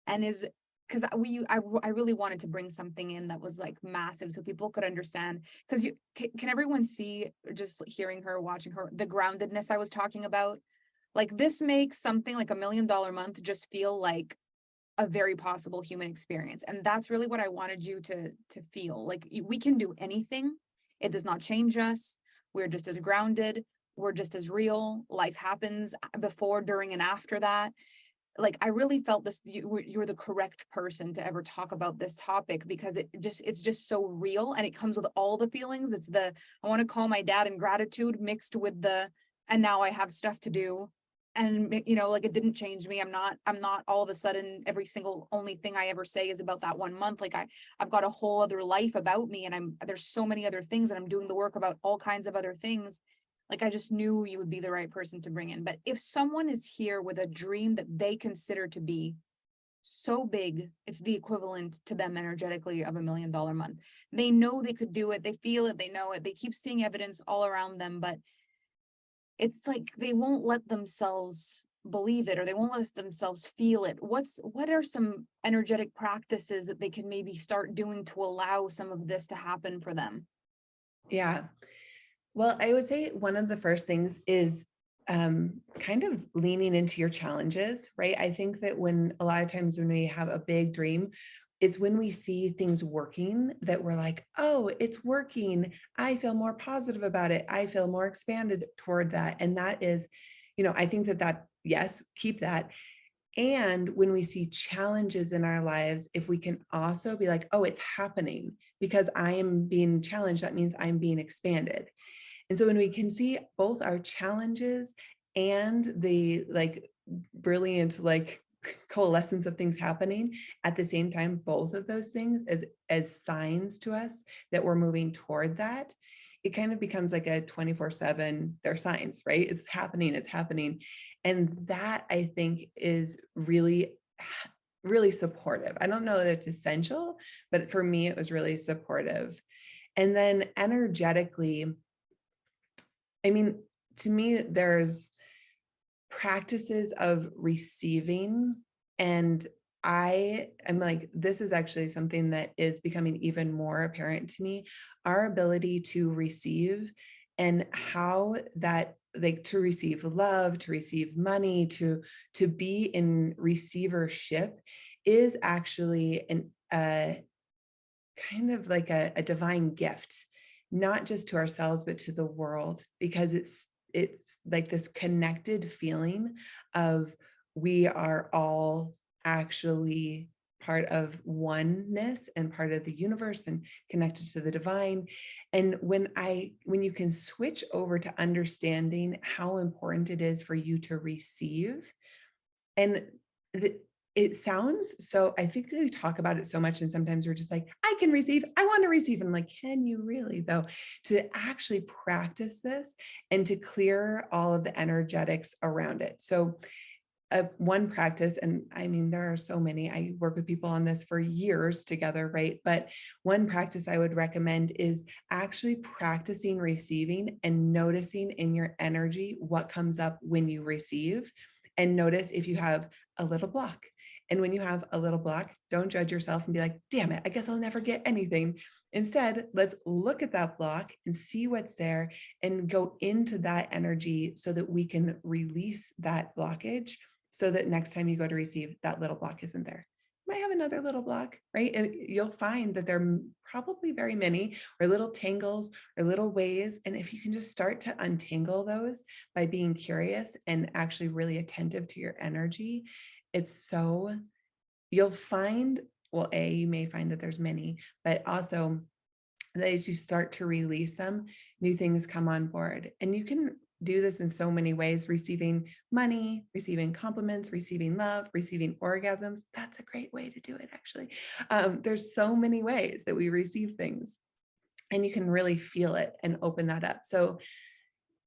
Speaker 1: and is, because I really wanted to bring something in that was like massive so people could understand, because can everyone see, just hearing her, watching her, the groundedness I was talking about? Like, this makes something like $1 million month just feel like a very possible human experience. And that's really what I wanted you to feel. Like, we can do anything. It does not change us. We're just as grounded. We're just as real. Life happens before, during, and after that. Like, I really felt this, you're the correct person to ever talk about this topic, because it's just so real, and it comes with all the feelings. It's the, I want to call my dad in gratitude mixed with the, and now I have stuff to do. And like, it didn't change me. I'm not all of a sudden every single only thing I ever say is about that 1 month. Like, I've got a whole other life about me, and there's so many other things, and I'm doing the work about all kinds of other things. Like, I just knew you would be the right person to bring in. But if someone is here with a dream that they consider to be so big, it's the equivalent to them energetically of $1 million month. They know they could do it. They feel it. They know it. They keep seeing evidence all around them, but it's like they won't let themselves believe it, or they won't let themselves feel it. What are some energetic practices that they can maybe start doing to allow some of this to happen for them?
Speaker 2: Yeah. Well, I would say one of the first things is kind of leaning into your challenges, right? I think that when a lot of times when we have a big dream, it's when we see things working that we're like, oh, it's working. I feel more positive about it. I feel more expanded toward that. And that is, I think yes, keep that. And when we see challenges in our lives, if we can also be like, oh, it's happening because I am being challenged, that means I'm being expanded. And so when we can see both our challenges and the like brilliant like coalescence of things happening at the same time, both of those things as signs to us that we're moving toward that, it kind of becomes like a 24/7, they're signs, right? It's happening, it's happening. And that I think is really really supportive. I don't know that it's essential, but for me it was really supportive. And then energetically, I mean, to me, there's practices of receiving. And I am like, this is actually something that is becoming even more apparent to me. Our ability to receive and how that, like, to receive love, to receive money, to be in receivership is actually kind of like a divine gift, not just to ourselves, but to the world, because it's like this connected feeling of we are all actually part of oneness and part of the universe and connected to the divine. And when you can switch over to understanding how important it is for you to receive, and the, it sounds so, I think we talk about it so much, and sometimes we're just like, I can receive, I want to receive. And I'm like, can you really though? To actually practice this and to clear all of the energetics around it. So one practice, and I mean, there are so many, I work with people on this for years together, right? But one practice I would recommend is actually practicing receiving and noticing in your energy what comes up when you receive. And notice if you have a little block. And when you have a little block, don't judge yourself and be like, damn it, I guess I'll never get anything. Instead, let's look at that block and see what's there and go into that energy so that we can release that blockage, so that next time you go to receive, that little block isn't there. might have another little block, right? And you'll find that there are probably very many or little tangles or little ways. And if you can just start to untangle those by being curious and actually really attentive to your energy, it's so, you'll find, well, you may find that there's many, but also that as you start to release them, new things come on board. And you can do this in so many ways: receiving money, receiving compliments, receiving love, receiving orgasms. That's a great way to do it, actually. There's so many ways that we receive things, and you can really feel it and open that up. So,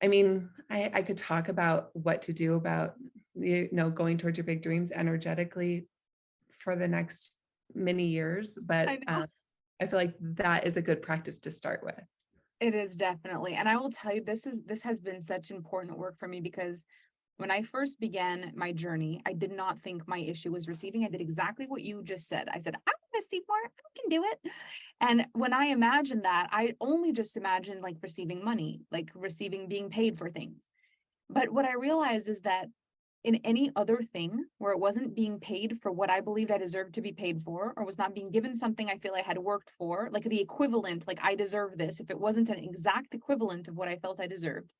Speaker 2: I mean, I could talk about what to do about, going towards your big dreams energetically for the next many years,
Speaker 1: I
Speaker 2: but
Speaker 1: know.
Speaker 2: I feel like that is a good practice to start with.
Speaker 1: It is definitely. And I will tell you, this has been such important work for me because when I first began my journey, I did not think my issue was receiving. I did exactly what you just said. I said, I want to receive more. I can do it. And when I imagined that, I only just imagined like receiving money, like receiving being paid for things. But what I realized is that in any other thing where it wasn't being paid for what I believed I deserved to be paid for, or was not being given something I feel I had worked for, like the equivalent, like I deserve this, if it wasn't an exact equivalent of what I felt I deserved,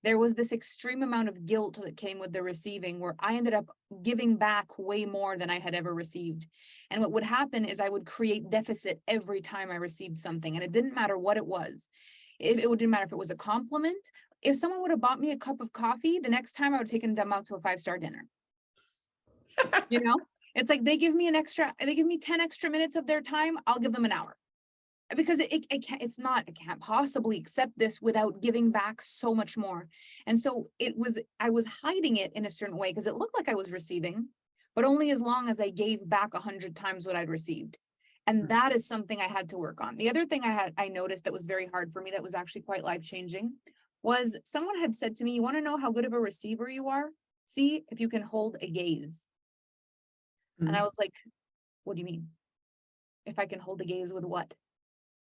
Speaker 1: there was this extreme amount of guilt that came with the receiving where I ended up giving back way more than I had ever received. And what would happen is I would create deficit every time I received something. And it didn't matter what it was. It didn't matter if it was a compliment. If someone would have bought me a cup of coffee, the next time I would have taken them out to a 5-star dinner. You know, it's like they give me 10 extra minutes of their time, I'll give them an hour. Because I can't possibly accept this without giving back so much more. And so I was hiding it in a certain way because it looked like I was receiving, but only as long as I gave back 100 times what I'd received. And that is something I had to work on. The other thing I noticed that was very hard for me, that was actually quite life-changing, was someone had said to me, you want to know how good of a receiver you are? See if you can hold a gaze. And I
Speaker 2: Mm.
Speaker 1: was like, what do you mean? If I can hold a gaze with what?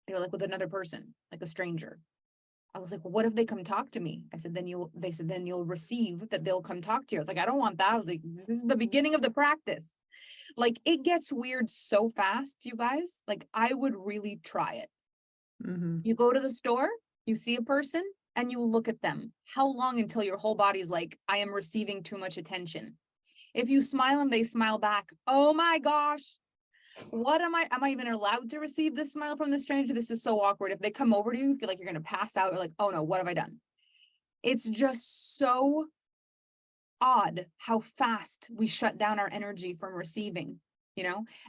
Speaker 1: They were like, with another person, like a stranger. I was like, well, what if they come talk to me? They said, then you'll receive that they'll come talk to you. I was like, I don't want that. I was like, this is the beginning of the practice. Like, it gets weird so fast, you guys. Like, I would really try it.
Speaker 2: Mm-hmm.
Speaker 1: You go to the store, you see a person, and you look at them. How long until your whole body's like, I am receiving too much attention? If you smile and they smile back, oh my gosh, what am I even allowed to receive this smile from the stranger? This is so awkward. If they come over to you, you feel like you're going to pass out. You're like, oh no, what have I done? It's just so odd how fast we shut down our energy from receiving,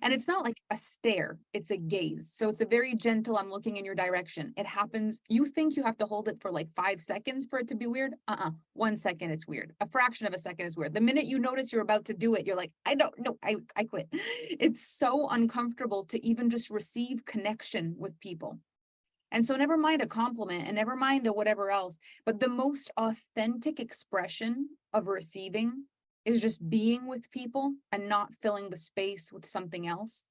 Speaker 1: and it's not like a stare, it's a gaze. So it's a very gentle, I'm looking in your direction. It happens. You think you have to hold it for like 5 seconds for it to be weird. 1 second, it's weird. A fraction of a second is weird. The minute you notice you're about to do it, you're like, I don't know, I quit. It's so uncomfortable to even just receive connection with people. And so never mind a compliment and never mind a whatever else, but the most authentic expression of receiving is just being with people and not filling the space with something else.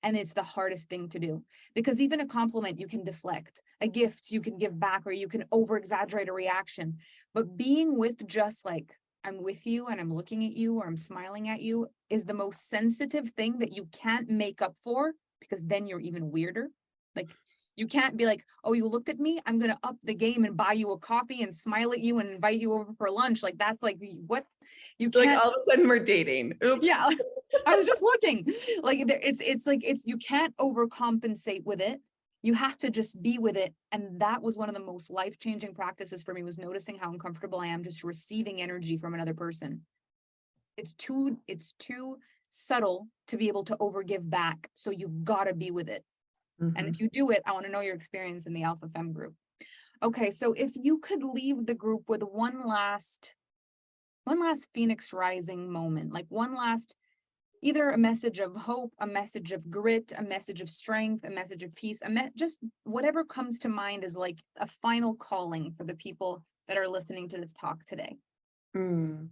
Speaker 1: And it's the hardest thing to do, because even a compliment you can deflect, a gift you can give back, or you can over exaggerate a reaction. But being with just like, I'm with you and I'm looking at you or I'm smiling at you is the most sensitive thing that you can't make up for, because then you're even weirder. Like, you can't be like, oh, you looked at me, I'm going to up the game and buy you a coffee and smile at you and invite you over for lunch. Like, that's like, what? You
Speaker 2: Like
Speaker 1: can't.
Speaker 2: all of a sudden we're dating. Oops.
Speaker 1: Yeah. I was just looking. Like, it's like, you can't overcompensate with it. You have to just be with it. And that was one of the most life-changing practices for me, was noticing how uncomfortable I am just receiving energy from another person. It's too subtle to be able to overgive back. So you've got to be with it. And if you do it, I want to know your experience in the Alpha Femme group. Okay, so if you could leave the group with one last Phoenix rising moment, like one last, either a message of hope, a message of grit, a message of strength, a message of peace, just whatever comes to mind is like a final calling for the people that are listening to this talk today.
Speaker 2: Mm.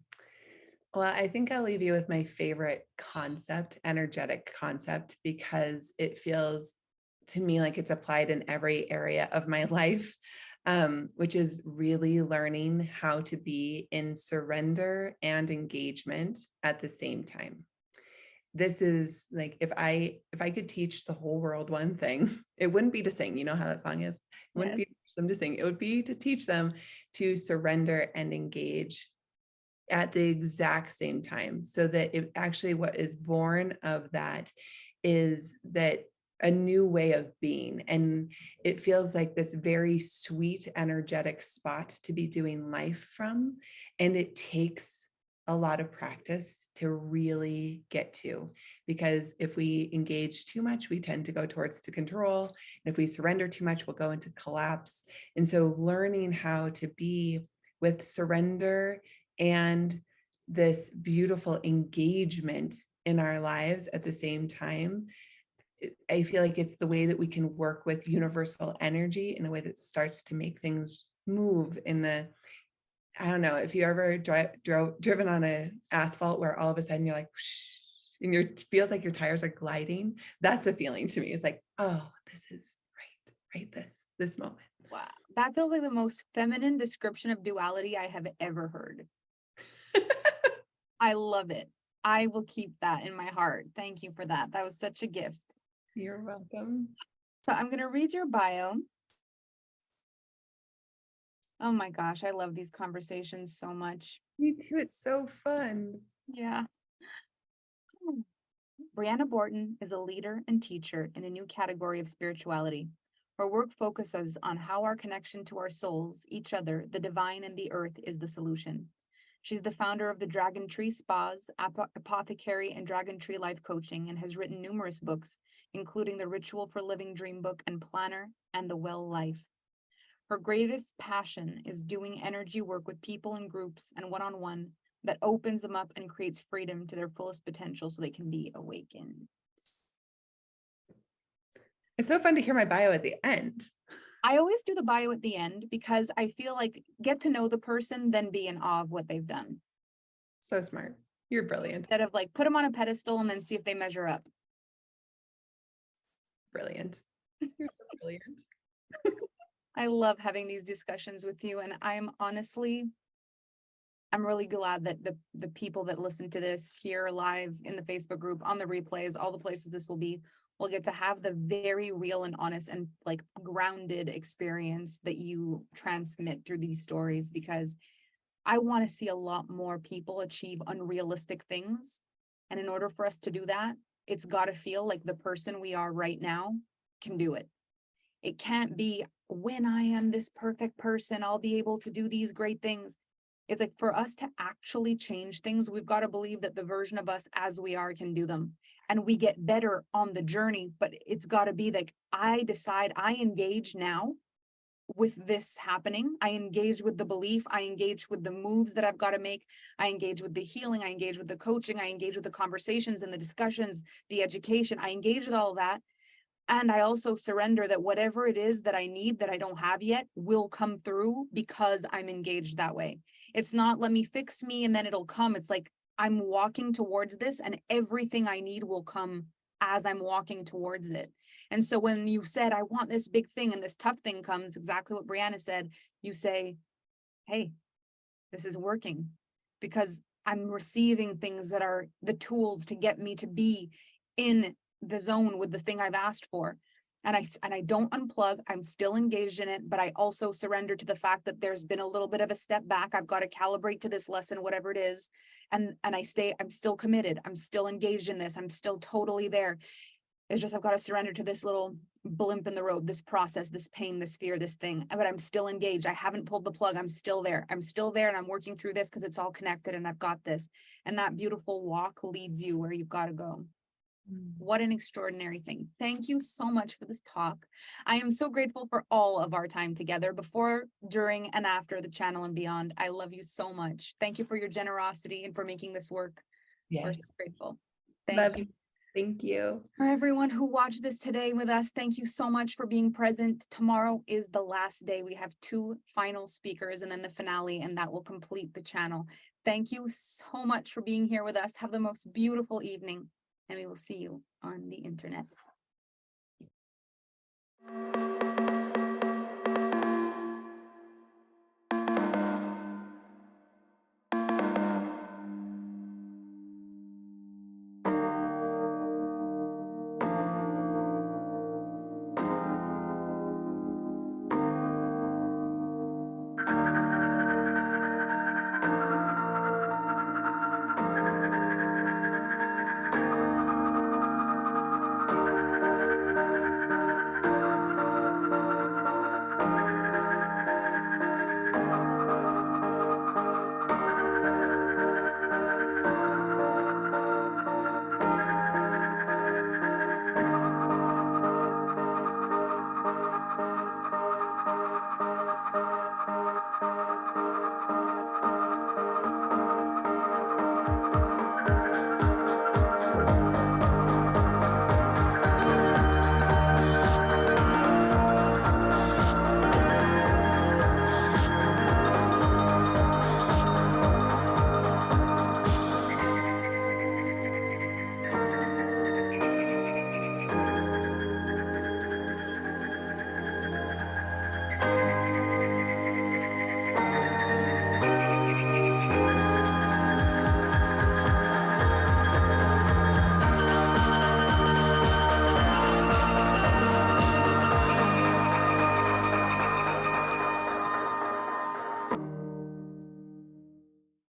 Speaker 2: Well, I think I'll leave you with my favorite concept, energetic concept, because it feels to me like it's applied in every area of my life, which is really learning how to be in surrender and engagement at the same time. this is like, if I could teach the whole world one thing, it wouldn't be to sing. You know how that song is? It wouldn't
Speaker 1: Yes.
Speaker 2: be to teach them to sing. It would be to teach them to surrender and engage at the exact same time, so that it actually, what is born of that is that a new way of being. And it feels like this very sweet, energetic spot to be doing life from. And it takes a lot of practice to really get to, because if we engage too much, we tend to go towards to control. And if we surrender too much, we'll go into collapse. And so learning how to be with surrender and this beautiful engagement in our lives at the same time, I feel like it's the way that we can work with universal energy in a way that starts to make things move in the, I don't know, if you ever driven on a asphalt where all of a sudden you're like, whoosh, and it feels like your tires are gliding. That's the feeling to me. It's like, oh, this is right, this moment.
Speaker 1: Wow. That feels like the most feminine description of duality I have ever heard. I love it. I will keep that in my heart. Thank you for that. That was such a gift.
Speaker 2: You're welcome.
Speaker 1: So I'm going to read your bio. Oh my gosh, I love these conversations so much.
Speaker 2: Me too. It's so fun.
Speaker 1: Yeah. Briana Borten is a leader and teacher in a new category of spirituality. Her work focuses on how our connection to our souls, each other, the divine, and the earth is the solution. She's the founder of the Dragon Tree Spas, Apothecary, and Dragon Tree Life Coaching, and has written numerous books, including The Ritual for Living Dream Book and Planner, and The Well Life. Her greatest passion is doing energy work with people in groups and one-on-one that opens them up and creates freedom to their fullest potential so they can be awakened.
Speaker 2: It's so fun to hear my bio at the end.
Speaker 1: I always do the bio at the end because I feel like get to know the person, then be in awe of what they've done.
Speaker 2: So smart. You're brilliant.
Speaker 1: Instead of like put them on a pedestal and then see if they measure up.
Speaker 2: Brilliant. You're so brilliant.
Speaker 1: I love having these discussions with you. And I'm really glad that the people that listen to this here live in the Facebook group, on the replays, all the places this will get to have the very real and honest and like grounded experience that you transmit through these stories, because I want to see a lot more people achieve unrealistic things. And in order for us to do that, it's got to feel like the person we are right now can do it. It can't be when I am this perfect person, I'll be able to do these great things. It's like for us to actually change things, we've got to believe that the version of us as we are can do them. And we get better on the journey, but it's got to be like, I decide I engage now with this happening. I engage with the belief, I engage with the moves that I've got to make. I engage with the healing, I engage with the coaching, I engage with the conversations and the discussions, the education, I engage with all of that. And I also surrender that whatever it is that I need that I don't have yet will come through because I'm engaged that way. It's not let me fix me and then it'll come. It's like I'm walking towards this and everything I need will come as I'm walking towards it. And so when you said, I want this big thing and this tough thing comes, exactly what Briana said, you say, hey, this is working because I'm receiving things that are the tools to get me to be in the zone with the thing I've asked for. And I don't unplug, I'm still engaged in it, but I also surrender to the fact that there's been a little bit of a step back. I've got to calibrate to this lesson, whatever it is. And I'm still committed. I'm still engaged in this. I'm still totally there. It's just, I've got to surrender to this little blimp in the road, this process, this pain, this fear, this thing, but I'm still engaged. I haven't pulled the plug. I'm still there. I'm still there and I'm working through this because it's all connected and I've got this. And that beautiful walk leads you where you've got to go. What an extraordinary thing. Thank you so much for this talk. I am so grateful for all of our time together before, during, and after the channel and beyond. I love you so much. Thank you for your generosity and for making this work.
Speaker 2: Yes.
Speaker 1: We're so grateful. Thank
Speaker 2: Love
Speaker 1: you.
Speaker 2: Thank you.
Speaker 1: For everyone who watched this today with us, thank you so much for being present. Tomorrow is the last day. We have 2 final speakers and then the finale, and that will complete the channel. Thank you so much for being here with us. Have the most beautiful evening, and we will see you on the internet.